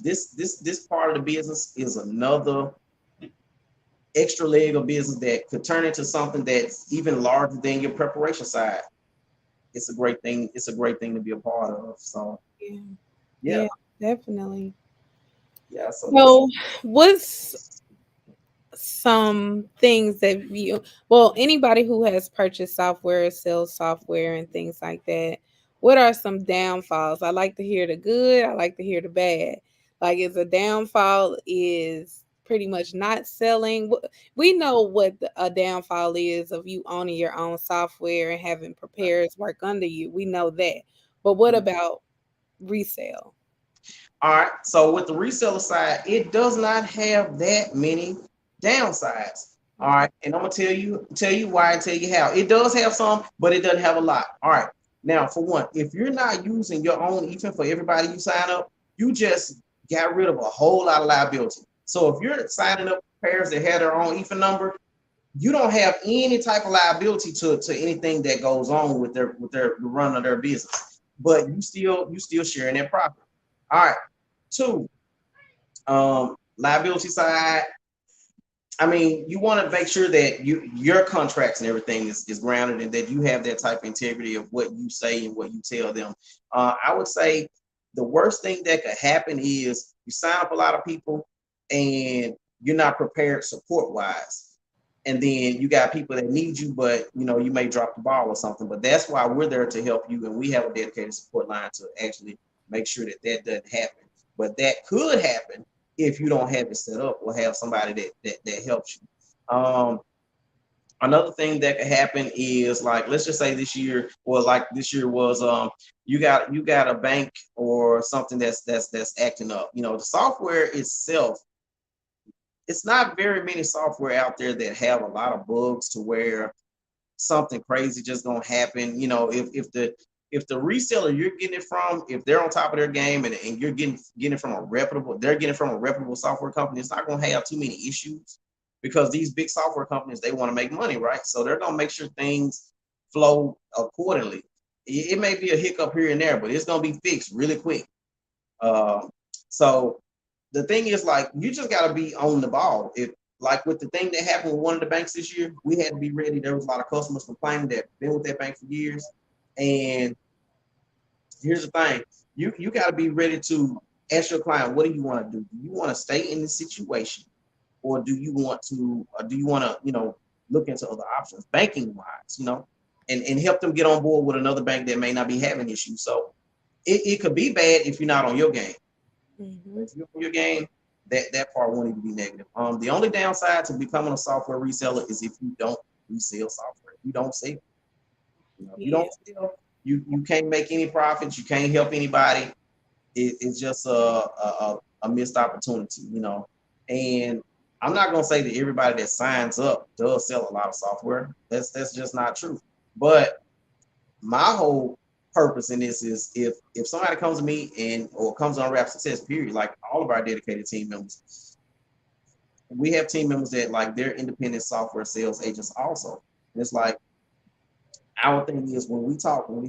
this part of the business is another extra leg of business that could turn into something that's even larger than your preparation side. It's a great thing. It's a great thing to be a part of. So Yeah. yeah, Yeah, definitely. yeah. So that's So, what's some things that well, anybody who has purchased software, sells software, and things like that, what are some downfalls? I like to hear the good, I like to hear the bad. Like, is a downfall is pretty much not selling. We know what a downfall is of you owning your own software and having preparers work under you. We know that. But what about resale? All right. So with the reseller side, it does not have that many downsides. All right. And I'm gonna tell you why and tell you how. It does have some, but it doesn't have a lot. All right. Now, for one, if you're not using your own EFIN for everybody you sign up, you just got rid of a whole lot of liability. So if you're signing up pairs that have their own EFIN number, you don't have any type of liability to anything that goes on with their the run of their business. But you still sharing that profit. All right. Two, liability side. I mean, you want to make sure that your contracts and everything is grounded and that you have that type of integrity of what you say and what you tell them. I would say the worst thing that could happen is you sign up a lot of people and you're not prepared support wise. And then you got people that need you, but you may drop the ball or something. But that's why we're there to help you, and we have a dedicated support line to actually make sure that that doesn't happen. But that could happen if you don't have it set up or have somebody that helps you. Another thing that could happen is, like, let's just say this year, or like this year was you got a bank or something that's acting up. The software itself, it's not very many software out there that have a lot of bugs to where something crazy just gonna happen. If the reseller you're getting it from, if they're on top of their game and you're getting it from they're getting it from a reputable software company, it's not gonna have too many issues because these big software companies, they want to make money, right? So they're gonna make sure things flow accordingly. It may be a hiccup here and there, but it's gonna be fixed really quick. So the thing is, like, you just got to be on the ball. If, like, with the thing that happened with one of the banks this year, we had to be ready. There was a lot of customers complaining that been with that bank for years. And here's the thing: you got to be ready to ask your client, what do you want to do? Do you want to stay in this situation, or do you want to look into other options, banking wise, and help them get on board with another bank that may not be having issues. So it could be bad if you're not on your game. Mm-hmm. If you're on your game, that part won't even be negative. The only downside to becoming a software reseller is if you don't resell software. If you don't sell, if you Yeah. don't sell, you can't make any profits. You can't help anybody. It's just a missed opportunity, And I'm not gonna say that everybody that signs up does sell a lot of software. That's just not true. But my whole purpose in this is, if somebody comes to me or comes on Rap Success, period, like all of our dedicated team members, we have team members that, like, they're independent software sales agents also. And it's like, our thing is, when we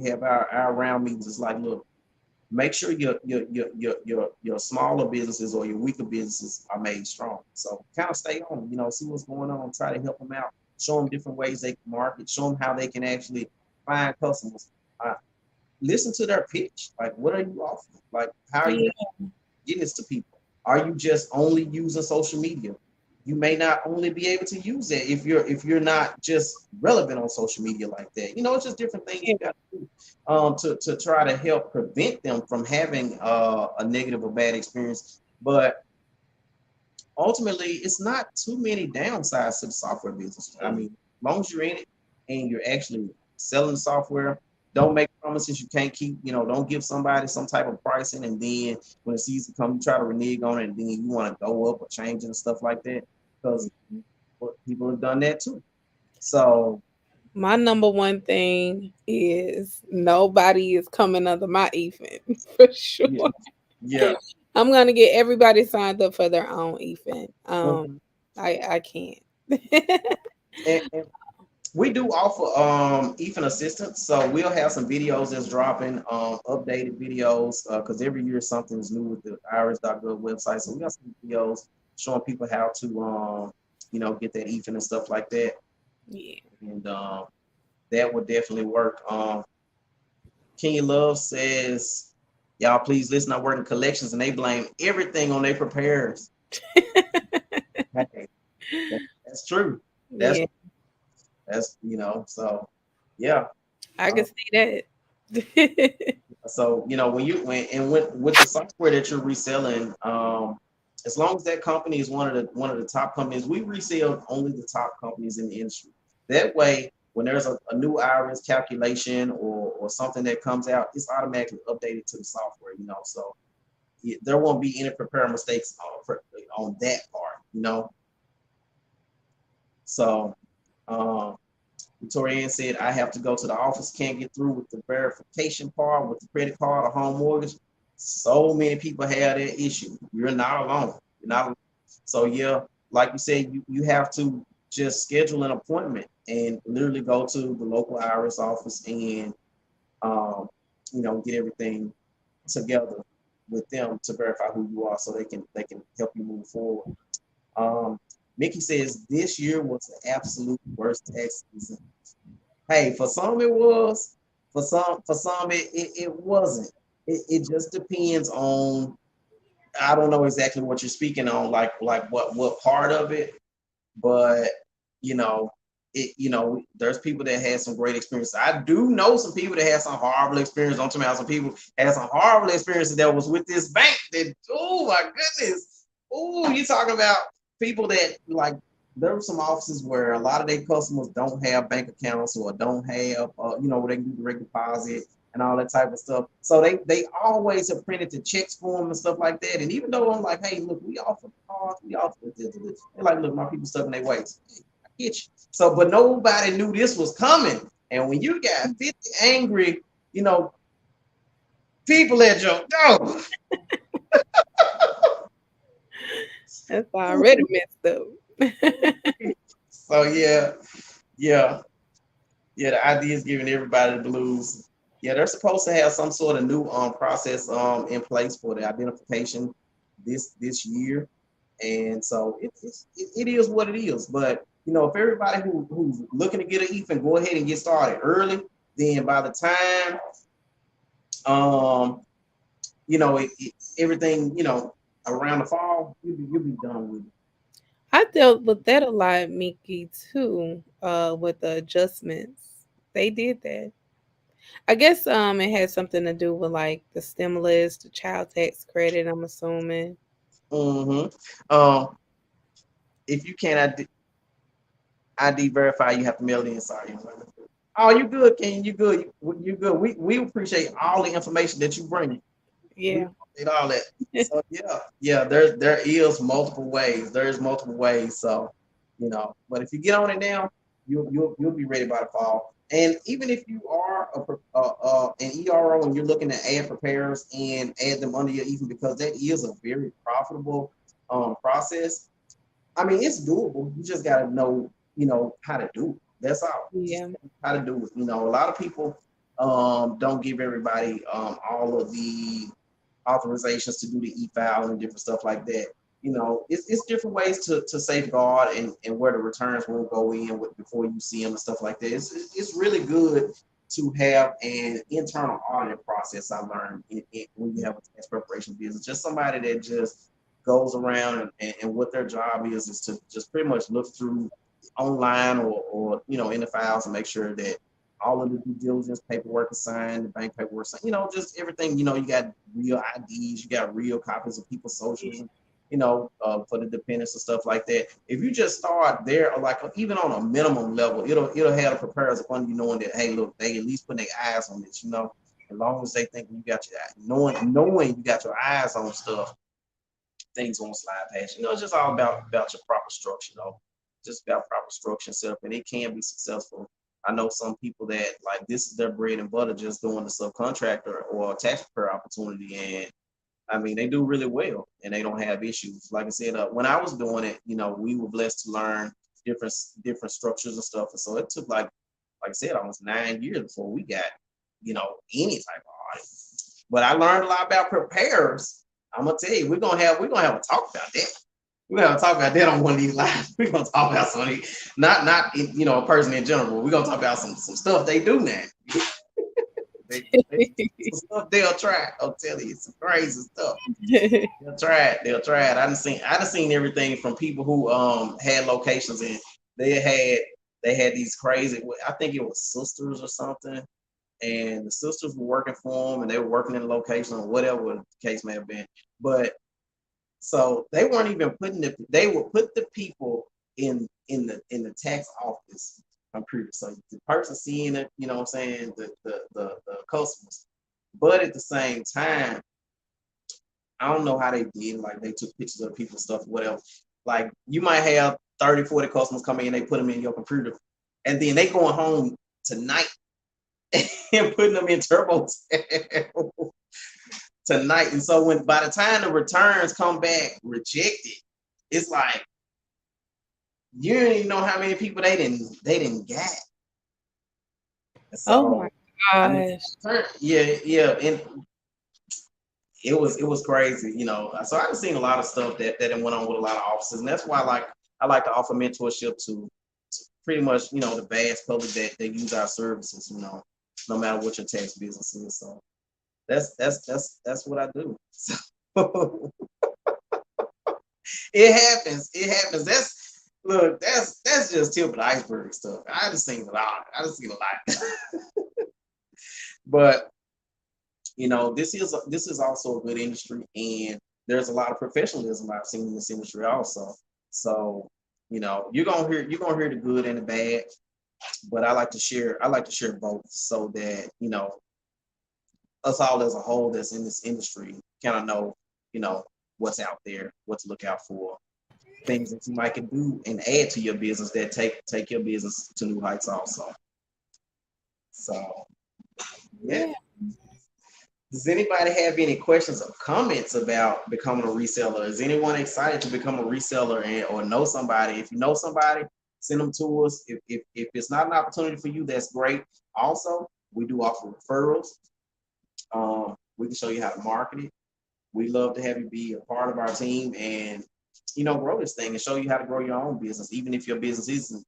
have our round meetings, it's like, look, make sure your smaller businesses or your weaker businesses are made strong. So kind of stay on, see what's going on, try to help them out, show them different ways they can market, show them how they can actually find customers. Listen to their pitch. Like, what are you offering? Like, how are you getting this to people? Are you just only using social media? You may not only be able to use it if you're not just relevant on social media like that. It's just different things you got to do to try to help prevent them from having a negative or bad experience. But ultimately, it's not too many downsides to the software business. I mean, as long as you're in it and you're actually selling the software, don't make promises you can't keep. Don't give somebody some type of pricing, and then when the season comes, you try to renege on it, and then you want to go up or change it and stuff like that, because people have done that too. So My number one thing is nobody is coming under my EFIN for sure. yeah, yeah. I'm gonna get everybody signed up for their own EFIN. Mhm. I can't. And we do offer EFIN assistance, so we'll have some videos that's dropping, updated videos, because every year something is new with the iris.gov website. So we got some videos showing people how to get that EFIN and stuff like that. Yeah. And that would definitely work. Kenya Love says, y'all please listen, I work in collections and they blame everything on their preparers. Hey, that's true. That's Yeah, so yeah. I can Um, see that. so when with the software that you're reselling, as long as that company is one of the top companies, we resell only the top companies in the industry. That way, when there's a new IRS calculation or something that comes out, it's automatically updated to the software, So there won't be any prepare mistakes on that part. So um, Victoria Ann said, I have to go to the office, can't get through with the verification part with the credit card or home mortgage. So many people have that issue. You're not alone. You're not alone. So yeah, like you said, you have to just schedule an appointment and literally go to the local IRS office and um, get everything together with them to verify who you are so they can help you move forward. Um, Mickey says this year was the absolute worst tax season. Hey, for some it was, for some it wasn't. It just depends on. I don't know exactly what you're speaking on, like what part of it, but you know there's people that had some great experience. I do know some people that had some horrible experience. Don't tell me how some people had some horrible experiences that was with this bank that, oh my goodness, oh, you talking about people that, like, there were some offices where a lot of their customers don't have bank accounts or don't have where they can do direct deposit and all that type of stuff. So they always have printed the checks for them and stuff like that. And even though I'm like, hey, look, we offer cards, we offer this. They're like, look, my people stuck in their ways. I get you. So, but nobody knew this was coming. And when you got 50 angry, you know, people at your door. That's already messed up. So yeah, the idea is giving everybody the blues. Yeah, they're supposed to have some sort of new process in place for the identification this year, and so it is what it is. But if everybody who's looking to get an EFIN, go ahead and get started early, then by the time um everything around the fall, you'll be done with it. I dealt with that a lot, Mickey, too, with the adjustments. They did that. I guess it had something to do with like the stimulus, the child tax credit, I'm assuming. Mm-hmm. Um, if you can't ID verify, you have to mail it in. Sorry. Oh, you good, Ken? You good? You good? We appreciate all the information that you bring. We Yeah. appreciate all that. So yeah. There is multiple ways. There's multiple ways. So but if you get on it now, you'll be ready by the fall. And even if you are an ERO and you're looking to add preparers and add them under your even, because that is a very profitable process. I mean, it's doable. You just got to know, how to do it. That's all. Just Yeah. how to do it. A lot of people don't give everybody all of the authorizations to do the e-file and different stuff like that. It's different ways to safeguard and where the returns won't go in before you see them and stuff like that. It's really good to have an internal audit process. I learned when you have a tax preparation business, just somebody that just goes around and what their job is to just pretty much look through online or in the files and make sure that all of the due diligence paperwork is signed, the bank paperwork signed, just everything, you got real IDs, you got real copies of people's socials, for the dependents and stuff like that. If you just start there, or like even on a minimum level, it'll have the preparers upon you knowing that, hey, look, they at least put their eyes on this, as long as they think you got your knowing you got your eyes on stuff, things won't slide past you. It's just all about your proper structure, just about proper structure and setup, and it can be successful. I know some people that, like, this is their bread and butter, just doing the subcontractor or tax preparer opportunity, and I mean they do really well, and they don't have issues. Like I said, when I was doing it, we were blessed to learn different structures and stuff, and so it took like I said, almost 9 years before we got any type of audit. But I learned a lot about preparers. I'm gonna tell you, we're gonna have a talk about that. We're gonna talk about that on one of these lives. We're gonna talk about some of these, not a person in general. We're gonna talk about some stuff they do now. Some stuff they'll try. I'll tell you, some crazy stuff. They'll try it. They'll try it. I done seen everything from people who had locations and they had these crazy. I think it was sisters or something, and the sisters were working for them, and they were working in the location or whatever the case may have been. But So they weren't even putting they would put the people in the tax office computer. So the person seeing it, you know what I'm saying, the customers. But at the same time, I don't know how they did. Like they took pictures of people stuff, whatever. Like you might have 30, 40 customers come in, they put them in your computer, and then they going home tonight and putting them in TurboTax tonight. And so when by the time the returns come back rejected, it's like you don't even know how many people they didn't get. Oh my So I mean, gosh. yeah, yeah, and it was crazy, you know. So I've seen a lot of stuff that went on with a lot of offices, and that's why I like to offer mentorship to pretty much the vast public that use our services, no matter what your tax business is. So that's what I do. So it happens. It happens. That's just tip of the iceberg stuff. I just seen a lot. I just seen a lot. But this is also a good industry, and there's a lot of professionalism I've seen in this industry also. So you're gonna hear the good and the bad, but I like to share both so that us all as a whole that's in this industry kind of know you know what's out there, what to look out for, things that you might can do and add to your business that take your business to new heights also. So yeah. Yeah. Does anybody have any questions or comments about becoming a reseller? Is anyone excited to become a reseller or know somebody? If you know somebody, send them to us. If it's not an opportunity for you, that's great. Also, we do offer referrals. We can show you how to market it. We love to have you be a part of our team and grow this thing and show you how to grow your own business, even if your business isn't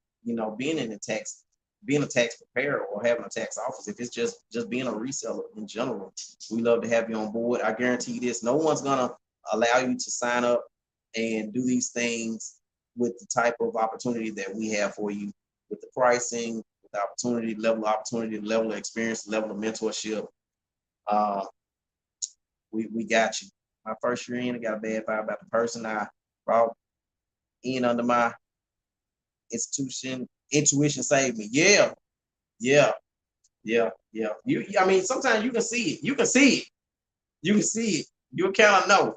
being a tax preparer or having a tax office. If it's just being a reseller in general, we love to have you on board. I guarantee you this: no one's gonna allow you to sign up and do these things with the type of opportunity that we have for you, with the pricing, with the opportunity, the level of experience, the level of mentorship. Uh, we got you. My first year in, I got a bad vibe about the person I brought in under my institution. Intuition saved me. Yeah, yeah, yeah, yeah. I mean, sometimes you can see it. You can see it. You can see it. You kind of know.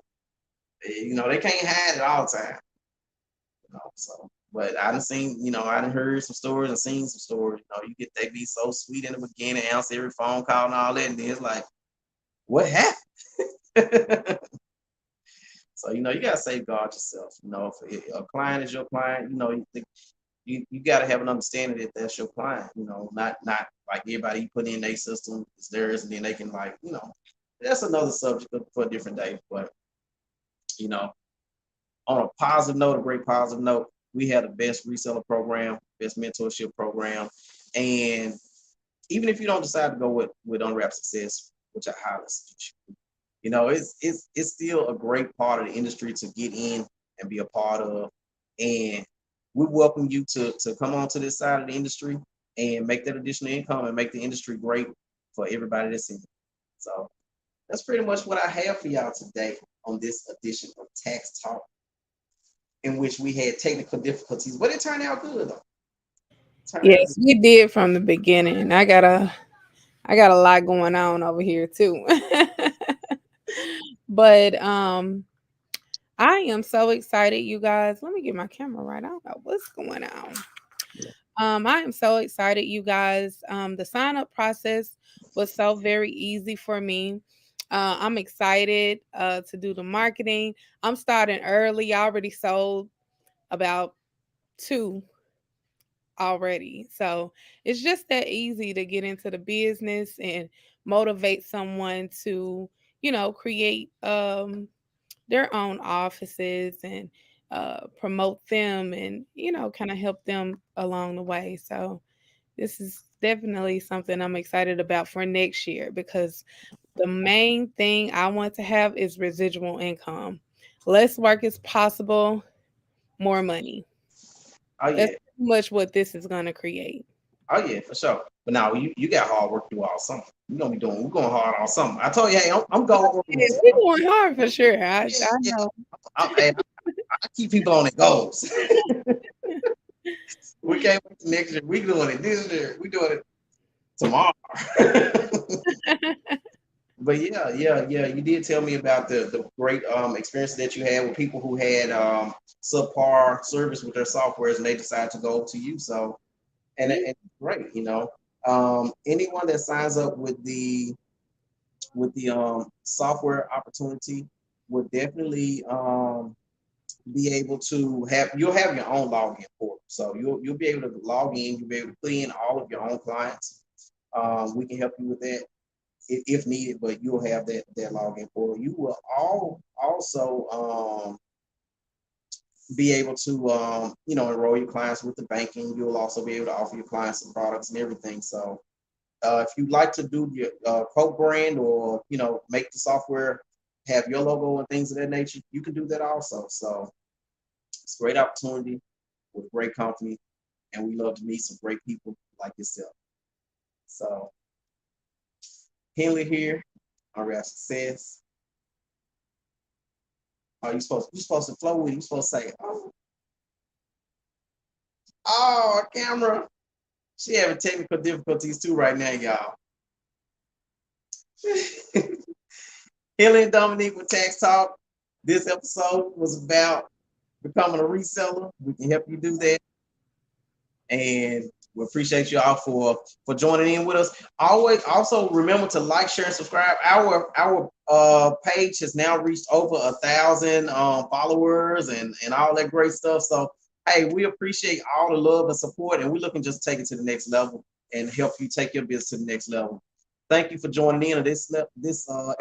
They can't hide it all the time. So, but I done seen, I done heard some stories and seen some stories. They be so sweet in the beginning, answer every phone call and all that, and then it's like, what happened? So you gotta safeguard yourself. If a client is your client, you got to have an understanding that that's your client. Not like everybody you put in their system is theirs, and then they can that's another subject for a different day. But you know, on a positive note, a great positive note, we had the best reseller program, best mentorship program, and even if you don't decide to go with Unwrap Success, which I highly suggest it's still a great part of the industry to get in and be a part of. And we welcome you to come on to this side of the industry and make that additional income and make the industry great for everybody that's in it. So that's pretty much what I have for y'all today on this edition of Tax Talk, in which we had technical difficulties, but it turned out good though. Turned out good. Yes, we did from the beginning. I got a lot going on over here too. But I am so excited, you guys. Let me get my camera right. I don't know what's going on. I am so excited, you guys. The sign up process was so very easy for me. I'm excited to do the marketing. I'm starting early. I already sold about two already. So it's just that easy to get into the business and motivate someone to, create their own offices and promote them and, kind of help them along the way. So this is definitely something I'm excited about for next year because the main thing I want to have is residual income. Less work is possible, more money. Oh That's yeah, pretty much what this is going to create. oh yeah, for sure. But now you got hard work to do all summer. We're going hard all summer. I told you, hey, I'm goal Yeah, oriented. we going hard for sure. Yeah, I yeah. know. Hey, I keep people on their goals. We can't wait till next year. We doing it this year. We doing it tomorrow. But yeah, yeah, yeah. You did tell me about the great experience that you had with people who had subpar service with their softwares and they decided to go to you. So and great, you know. Anyone that signs up with the software opportunity would definitely be able to have you'll have your own login portal. So you'll be able to log in, you'll be able to put in all of your own clients. We can help you with that if needed, but you'll have that login portal. You will also be able to enroll your clients with the banking. You'll also be able to offer your clients some products and everything. So if you'd like to do your quote brand or make the software have your logo and things of that nature, you can do that also. So it's a great opportunity with a great company, and we love to meet some great people like yourself. So Henley here, our success. Oh, you supposed to flow with it. You supposed to say, oh, camera. She having technical difficulties too right now, y'all. Henley and Dominique with Tax Talk. This episode was about becoming a reseller. We can help you do that. And we appreciate you all for joining in with us. Always also remember to like, share, and subscribe. Our page has now reached over 1,000 followers and all that great stuff. So hey, we appreciate all the love and support, and we're looking just to take it to the next level and help you take your business to the next level. Thank you for joining in on this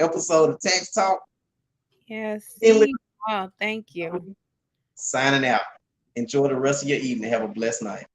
episode of Tax Talk. Yes. Henley See. Oh, thank you. signing out. Enjoy the rest of your evening. Have a blessed night.